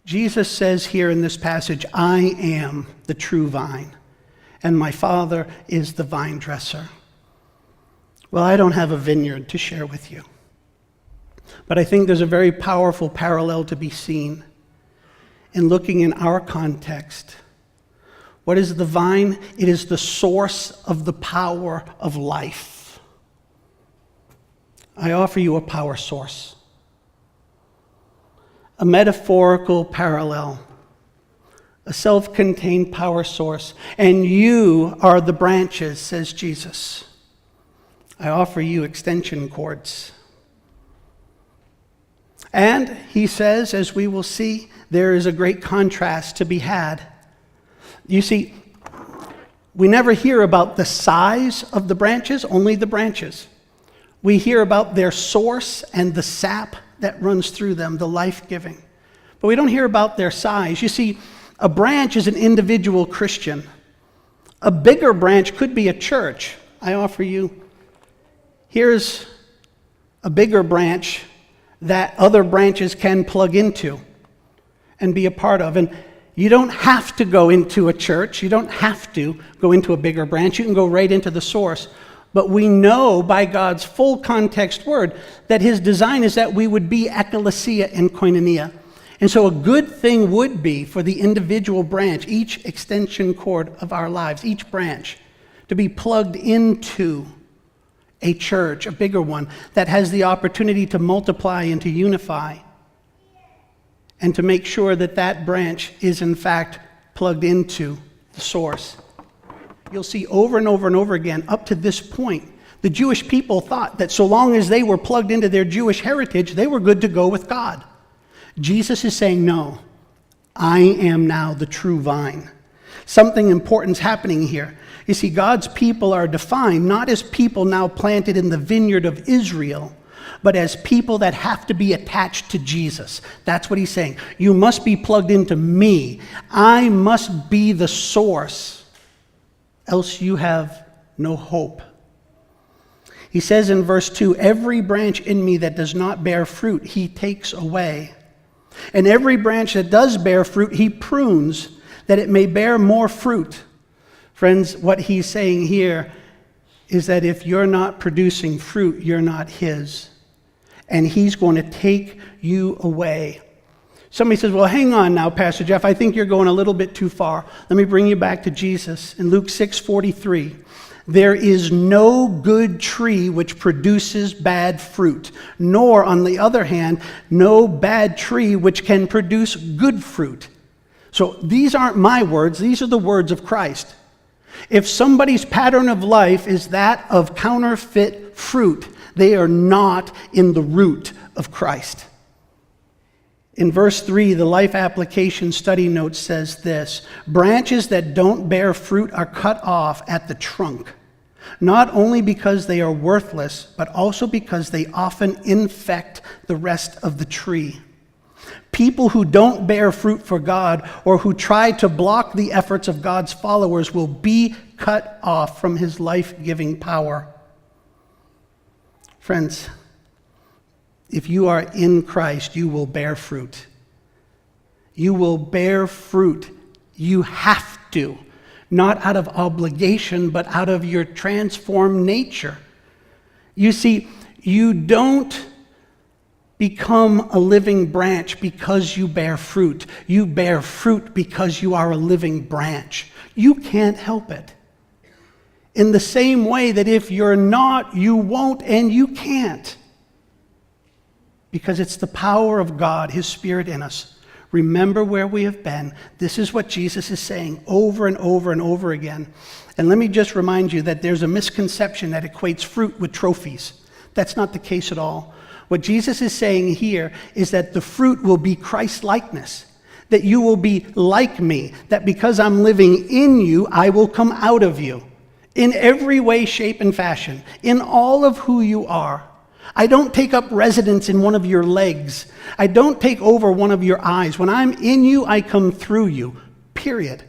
Jesus says here in this passage, I am the true vine, and my Father is the vine dresser. Well, I don't have a vineyard to share with you, but I think there's a very powerful parallel to be seen in looking in our context. What is the vine? It is the source of the power of life. I offer you a power source, a metaphorical parallel, a self-contained power source, and you are the branches, says Jesus. I offer you extension cords. And he says, as we will see, there is a great contrast to be had. You see, we never hear about the size of the branches, only the branches. We hear about their source and the sap that runs through them, the life-giving. But we don't hear about their size. You see, a branch is an individual Christian. A bigger branch could be a church. I offer you, here's a bigger branch that other branches can plug into and be a part of. And you don't have to go into a church. You don't have to go into a bigger branch. You can go right into the source. But we know by God's full context word that his design is that we would be ecclesia and koinonia. And so a good thing would be for the individual branch, each extension cord of our lives, each branch, to be plugged into a church, a bigger one, that has the opportunity to multiply and to unify, and to make sure that that branch is in fact plugged into the source. You'll see over and over and over again, up to this point, the Jewish people thought that so long as they were plugged into their Jewish heritage, they were good to go with God. Jesus is saying, no, I am now the true vine. Something important's happening here. You see, God's people are defined not as people now planted in the vineyard of Israel, but as people that have to be attached to Jesus. That's what he's saying. You must be plugged into me. I must be the source, else you have no hope. He says in verse 2, every branch in me that does not bear fruit, he takes away. And every branch that does bear fruit, he prunes, that it may bear more fruit. Friends, what he's saying here is that if you're not producing fruit, you're not his. And he's going to take you away. Somebody says, well, hang on now, Pastor Jeff. I think you're going a little bit too far. Let me bring you back to Jesus. In Luke 6:43, there is no good tree which produces bad fruit, nor, on the other hand, no bad tree which can produce good fruit. So these aren't my words. These are the words of Christ. If somebody's pattern of life is that of counterfeit fruit, they are not in the root of Christ. In verse 3, the Life Application Study Note says this: branches that don't bear fruit are cut off at the trunk, not only because they are worthless, but also because they often infect the rest of the tree. People who don't bear fruit for God or who try to block the efforts of God's followers will be cut off from his life-giving power. Friends, if you are in Christ, you will bear fruit. You will bear fruit. You have to. Not out of obligation, but out of your transformed nature. You see, you don't become a living branch because you bear fruit. You bear fruit because you are a living branch. You can't help it. In the same way that if you're not, you won't and you can't. Because it's the power of God, his Spirit in us. Remember where we have been. This is what Jesus is saying over and over and over again. And let me just remind you that there's a misconception that equates fruit with trophies. That's not the case at all. What Jesus is saying here is that the fruit will be Christ-likeness, that you will be like me, that because I'm living in you, I will come out of you in every way, shape, and fashion, in all of who you are. I don't take up residence in one of your legs. I don't take over one of your eyes. When I'm in you, I come through you, period.